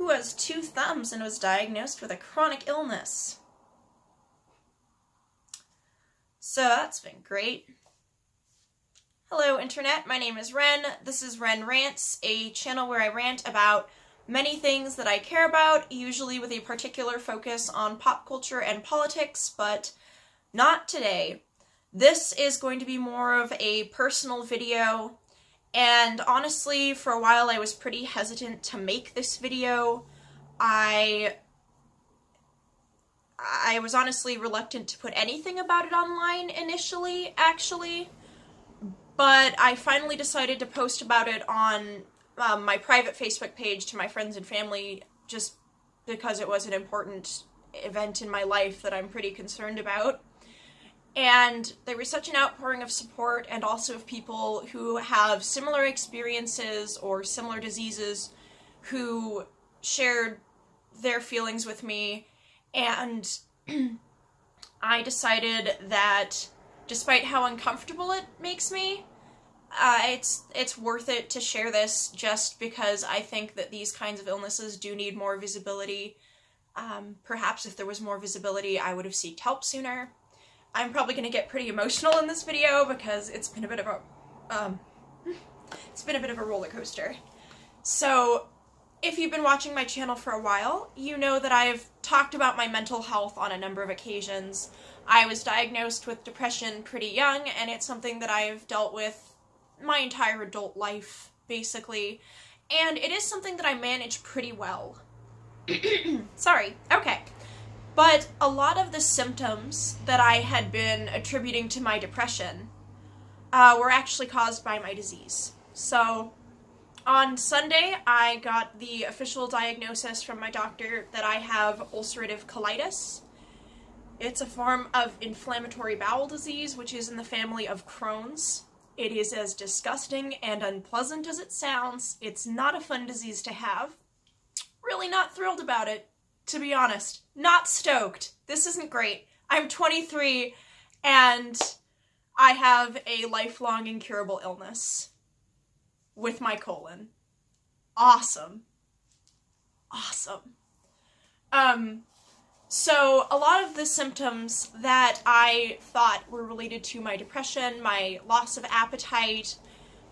who has 2 thumbs and was diagnosed with a chronic illness. So that's been great. Hello Internet, my name is Ren. This is Ren Rants, a channel where I rant about many things that I care about, usually with a particular focus on pop culture and politics, but not today. This is going to be more of a personal video, and honestly, for a while I was pretty hesitant to make this video. I was honestly reluctant to put anything about it online initially, actually. But I finally decided to post about it on my private Facebook page to my friends and family, just because it was an important event in my life that I'm pretty concerned about. And there was such an outpouring of support, and also of people who have similar experiences or similar diseases who shared their feelings with me, and I decided that despite how uncomfortable it makes me, it's worth it to share this, just because I think that these kinds of illnesses do need more visibility. Perhaps if there was more visibility, I would have sought help sooner. I'm probably going to get pretty emotional in this video because it's been a bit of a roller coaster. So, if you've been watching my channel for a while, you know that I've talked about my mental health on a number of occasions. I was diagnosed with depression pretty young, and it's something that I've dealt with my entire adult life, basically. And it is something that I manage pretty well. Sorry, okay. But a lot of the symptoms that I had been attributing to my depression were actually caused by my disease. So, on Sunday, I got the official diagnosis from my doctor that I have ulcerative colitis. It's a form of inflammatory bowel disease, which is in the family of Crohn's. It is as disgusting and unpleasant as it sounds. It's not a fun disease to have. Really not thrilled about it, to be honest. Not stoked. This isn't great. I'm 23, and I have a lifelong incurable illness with my colon. Awesome. Awesome. So a lot of the symptoms that I thought were related to my depression, my loss of appetite,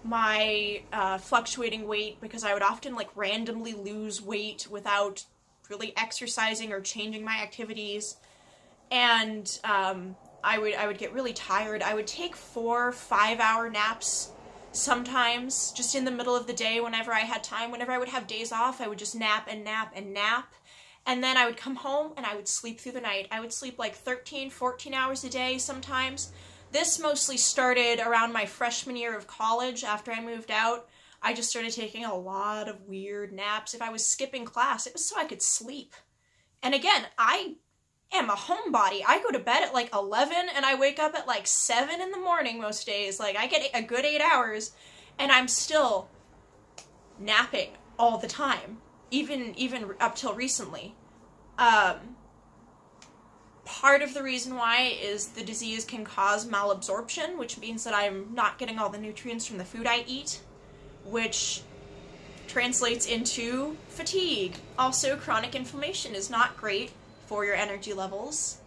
my fluctuating weight, because I would often like randomly lose weight without really exercising or changing my activities, and I would get really tired. I would take 4 5-hour naps sometimes, just in the middle of the day whenever I had time. Whenever I would have days off, I would just nap and nap and nap. And then I would come home and I would sleep through the night. I would sleep like 13, 14 hours a day sometimes. This mostly started around my freshman year of college. After I moved out, I just started taking a lot of weird naps. If I was skipping class, it was so I could sleep. And again, I am a homebody. I go to bed at like 11 and I wake up at like 7 in the morning most days. Like, I get a good 8 hours and I'm still napping all the time. Even up till recently. Part of the reason why is the disease can cause malabsorption, which means that I'm not getting all the nutrients from the food I eat, which translates into fatigue. Also, chronic inflammation is not great for your energy levels.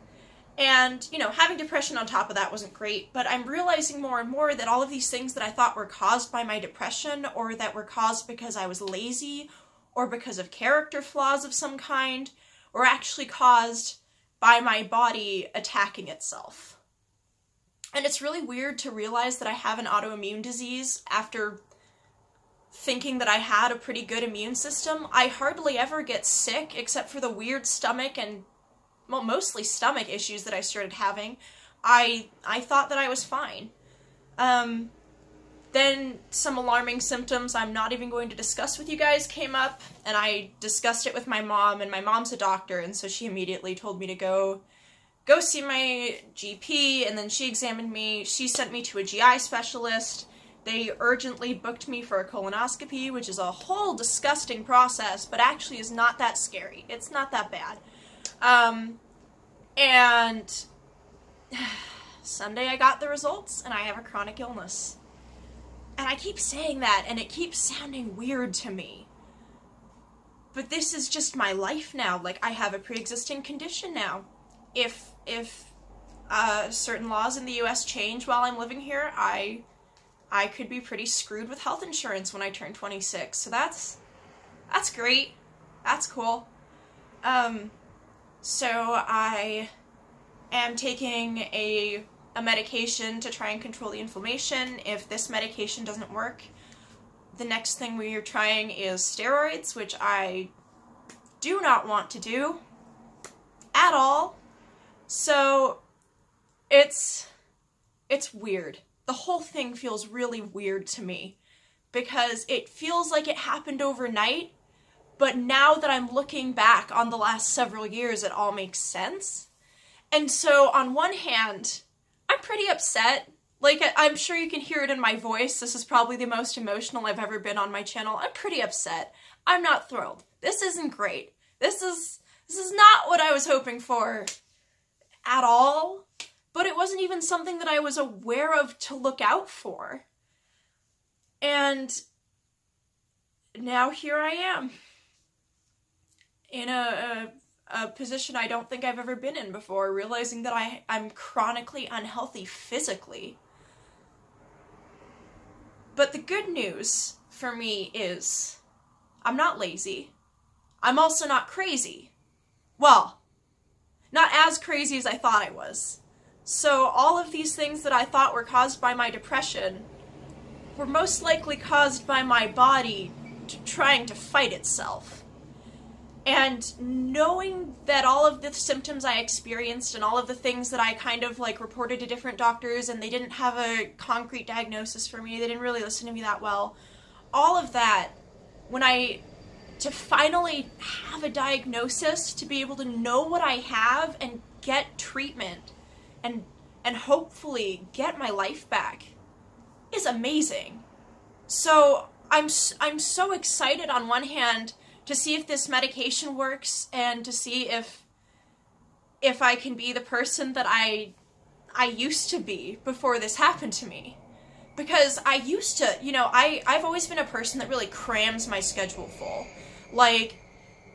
And, you know, having depression on top of that wasn't great, but I'm realizing more and more that all of these things that I thought were caused by my depression, or that were caused because I was lazy, or because of character flaws of some kind, were actually caused by my body attacking itself. And it's really weird to realize that I have an autoimmune disease after thinking that I had a pretty good immune system. I hardly ever get sick, except for the weird stomach and, well, mostly stomach issues that I started having. I thought that I was fine. Then some alarming symptoms I'm not even going to discuss with you guys came up, and I discussed it with my mom, and my mom's a doctor, and so she immediately told me to go see my GP, and then she examined me. She sent me to a GI specialist. They urgently booked me for a colonoscopy, which is a whole disgusting process, but actually is not that scary. It's not that bad. And Sunday I got the results, and I have a chronic illness. And I keep saying that, and it keeps sounding weird to me. but this is just my life now. Like, I have a pre-existing condition now. If certain laws in the US change while I'm living here, I could be pretty screwed with health insurance when I turn 26. So that's great. That's cool. So I am taking a medication to try and control the inflammation. If this medication doesn't work, the next thing we are trying is steroids, which I do not want to do at all. So it's weird. The whole thing feels really weird to me because it feels like it happened overnight, but now that I'm looking back on the last several years, it all makes sense. And so on one hand, I'm pretty upset. Like, I'm sure you can hear it in my voice. This is probably the most emotional I've ever been on my channel. I'm pretty upset. I'm not thrilled. This isn't great. This is not what I was hoping for at all. But it wasn't even something that I was aware of to look out for. And now here I am in a position I don't think I've ever been in before, realizing that I'm chronically unhealthy physically. But the good news for me is I'm not lazy. I'm also not crazy. Well, not as crazy as I thought I was. So all of these things that I thought were caused by my depression were most likely caused by my body trying to fight itself. And knowing that all of the symptoms I experienced and all of the things that I kind of like reported to different doctors and they didn't have a concrete diagnosis for me, they didn't really listen to me that well, all of that, to finally have a diagnosis, to be able to know what I have and get treatment and hopefully get my life back is amazing. So I'm so excited on one hand to see if this medication works and to see if I can be the person that I used to be before this happened to me. Because I used to, you know, I've always been a person that really crams my schedule full. Like,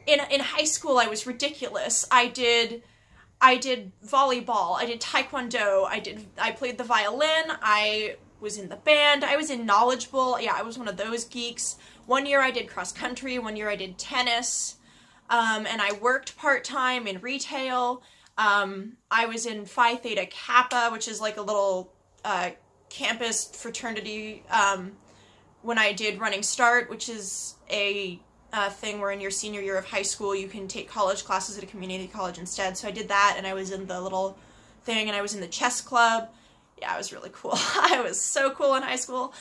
in high school I was ridiculous. I did volleyball, I did taekwondo, I played the violin, I was in the band, I was in Knowledgeable, yeah, I was one of those geeks. One year I did cross country, one year I did tennis, and I worked part-time in retail. I was in Phi Theta Kappa, which is like a little campus fraternity, when I did Running Start, which is a thing where in your senior year of high school you can take college classes at a community college instead. So I did that, and I was in the little thing, and I was in the chess club. Yeah, it was really cool. I was so cool in high school.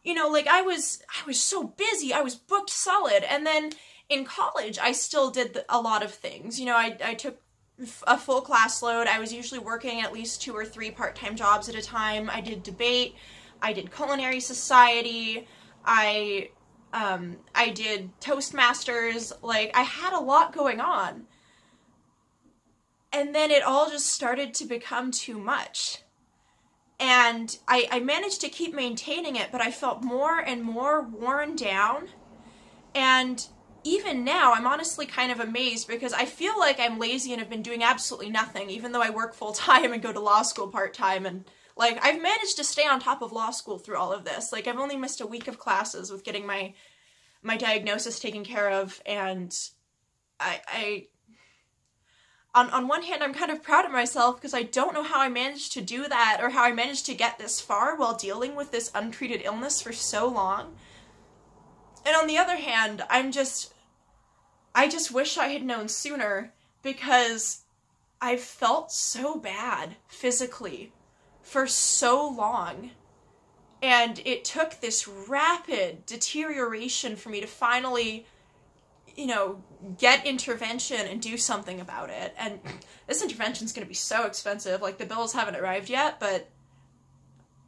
You know, like, I was so busy, I was booked solid, and then in college I still did a lot of things. You know, I took a full class load, I was usually working at least 2 or 3 part-time jobs at a time, I did debate, I did culinary society, I did Toastmasters, like, I had a lot going on. And then it all just started to become too much. And I managed to keep maintaining it, but I felt more and more worn down. And even now, I'm honestly kind of amazed because I feel like I'm lazy and have been doing absolutely nothing, even though I work full-time and go to law school part-time. And, like, I've managed to stay on top of law school through all of this. Like, I've only missed a week of classes with getting my diagnosis taken care of, and on one hand, I'm kind of proud of myself because I don't know how I managed to do that or how I managed to get this far while dealing with this untreated illness for so long. And on the other hand, I just wish I had known sooner because I've felt so bad physically for so long. And it took this rapid deterioration for me to finally, you know, get intervention and do something about it. And this intervention's gonna be so expensive. Like, the bills haven't arrived yet, but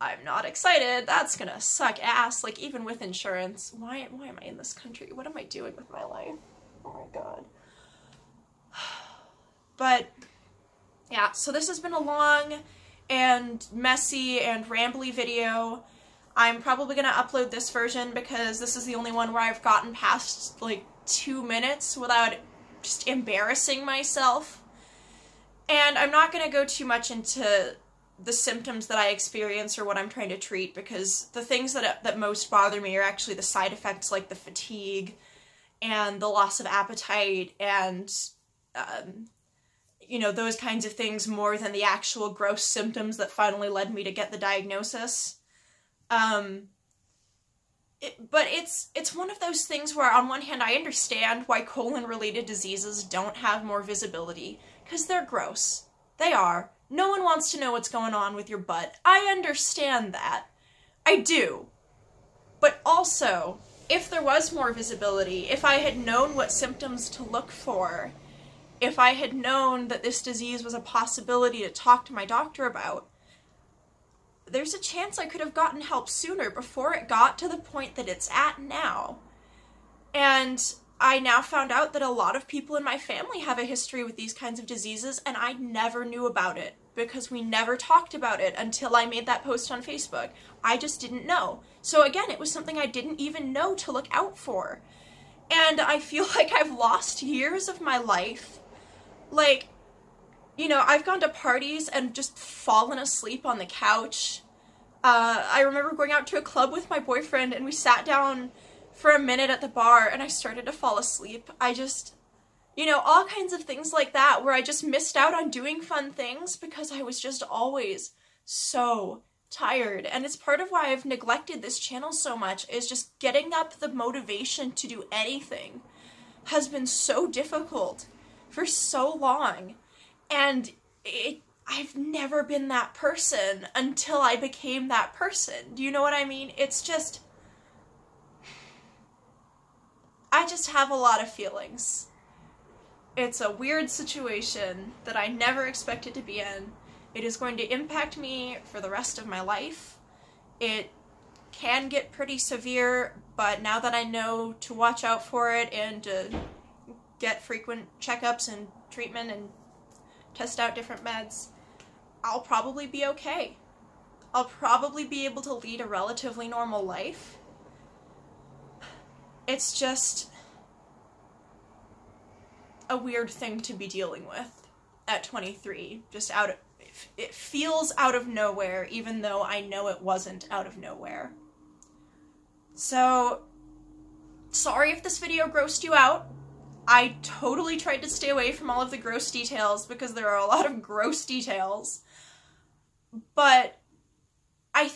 I'm not excited. That's gonna suck ass. Like, even with insurance. Why am I in this country? What am I doing with my life? Oh my god. But, yeah, so this has been a long and messy and rambly video. I'm probably gonna upload this version because this is the only one where I've gotten past, like, 2 minutes without just embarrassing myself. And I'm not going to go too much into the symptoms that I experience or what I'm trying to treat, because the things that most bother me are actually the side effects, like the fatigue and the loss of appetite and, you know, those kinds of things, more than the actual gross symptoms that finally led me to get the diagnosis. But it's one of those things where, on one hand, I understand why colon-related diseases don't have more visibility, because they're gross. They are. No one wants to know what's going on with your butt. I understand that. I do. But also, if there was more visibility, if I had known what symptoms to look for, if I had known that this disease was a possibility to talk to my doctor about, there's a chance I could have gotten help sooner before it got to the point that it's at now. And I now found out that a lot of people in my family have a history with these kinds of diseases, and I never knew about it because we never talked about it until I made that post on Facebook. I just didn't know. So again, it was something I didn't even know to look out for. And I feel like I've lost years of my life. Like, you know, I've gone to parties and just fallen asleep on the couch. I remember going out to a club with my boyfriend and we sat down for a minute at the bar and I started to fall asleep. You know, all kinds of things like that where I just missed out on doing fun things because I was just always so tired. And it's part of why I've neglected this channel so much, is just getting up the motivation to do anything has been so difficult for so long. And I've never been that person until I became that person. Do you know what I mean? It's just, I just have a lot of feelings. It's a weird situation that I never expected to be in. It is going to impact me for the rest of my life. It can get pretty severe, but now that I know to watch out for it and to get frequent checkups and treatment and test out different meds, I'll probably be okay. I'll probably be able to lead a relatively normal life. It's just a weird thing to be dealing with at 23. Just it feels out of nowhere, even though I know it wasn't out of nowhere. So, sorry if this video grossed you out. I totally tried to stay away from all of the gross details because there are a lot of gross details. But I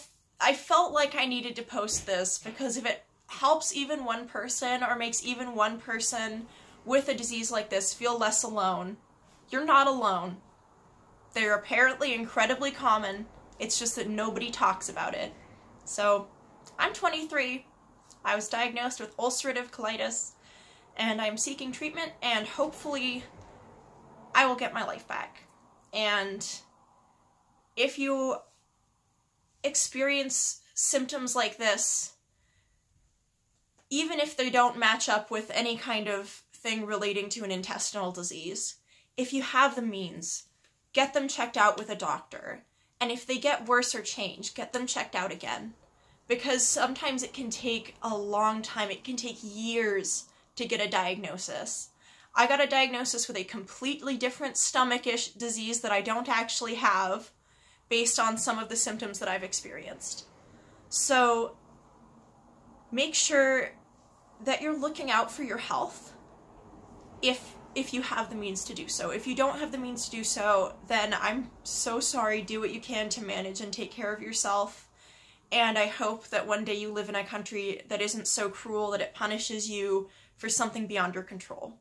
felt like I needed to post this because if it helps even one person or makes even one person with a disease like this feel less alone, you're not alone. They're apparently incredibly common. It's just that nobody talks about it. So, I'm 23. I was diagnosed with ulcerative colitis, and I'm seeking treatment, and hopefully I will get my life back. And if you experience symptoms like this, even if they don't match up with any kind of thing relating to an intestinal disease, if you have the means, get them checked out with a doctor. And if they get worse or change, get them checked out again. Because sometimes it can take a long time. It can take years to get a diagnosis. I got a diagnosis with a completely different stomach-ish disease that I don't actually have, based on some of the symptoms that I've experienced. So, make sure that you're looking out for your health if you have the means to do so. If you don't have the means to do so, then I'm so sorry. Do what you can to manage and take care of yourself. And I hope that one day you live in a country that isn't so cruel that it punishes you for something beyond your control.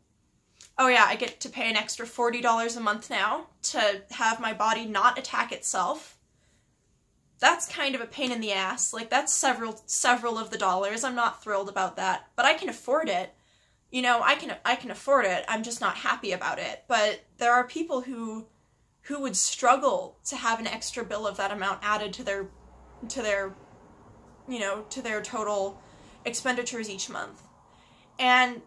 Oh yeah, I get to pay an extra $40 a month now to have my body not attack itself. That's kind of a pain in the ass. Like, that's several of the dollars. I'm not thrilled about that, but I can afford it. You know, I can afford it. I'm just not happy about it. But there are people who would struggle to have an extra bill of that amount added to their total expenditures each month. And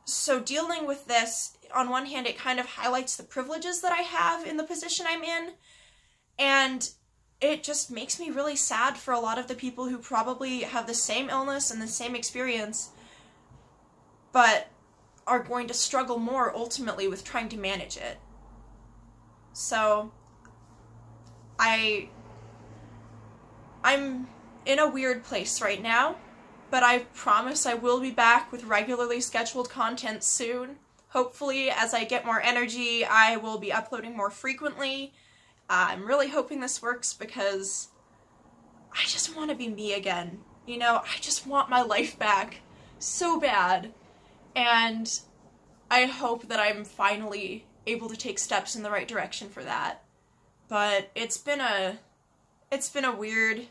so dealing with this, on one hand, it kind of highlights the privileges that I have in the position I'm in, and it just makes me really sad for a lot of the people who probably have the same illness and the same experience, but are going to struggle more ultimately with trying to manage it. So, I'm in a weird place right now, but I promise I will be back with regularly scheduled content soon. Hopefully, as I get more energy, I will be uploading more frequently. I'm really hoping this works because I just want to be me again. You know, I just want my life back so bad. And I hope that I'm finally able to take steps in the right direction for that. But it's been a weird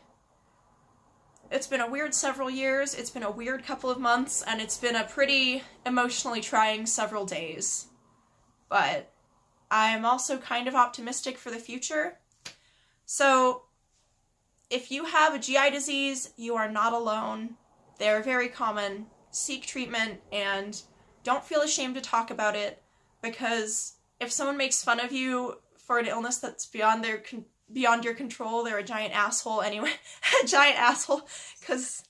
several years, it's been a weird couple of months, and it's been a pretty emotionally trying several days. But I'm also kind of optimistic for the future. So, if you have a GI disease, you are not alone. They're very common. Seek treatment, and don't feel ashamed to talk about it, because if someone makes fun of you for an illness that's beyond your control, they're a giant asshole anyway. A giant asshole, because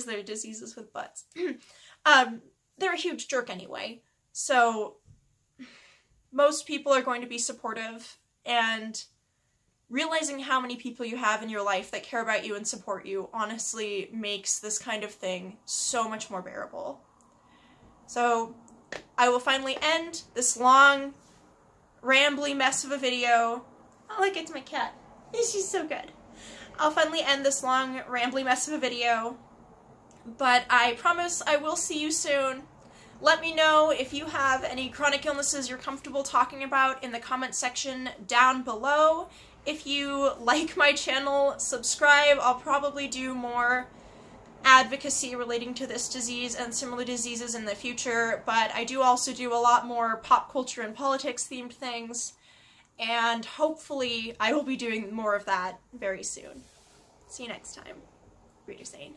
they're diseases with butts. They're a huge jerk anyway. So most people are going to be supportive, and realizing how many people you have in your life that care about you and support you honestly makes this kind of thing so much more bearable. So I will finally end this long, rambly mess of a video. Oh, look, it's my cat. She's so good. I'll finally end this long, rambly mess of a video, but I promise I will see you soon. Let me know if you have any chronic illnesses you're comfortable talking about in the comment section down below. If you like my channel, subscribe. I'll probably do more advocacy relating to this disease and similar diseases in the future, but I do also do a lot more pop culture and politics themed things, and hopefully I will be doing more of that very soon. See you next time. Reader Sane.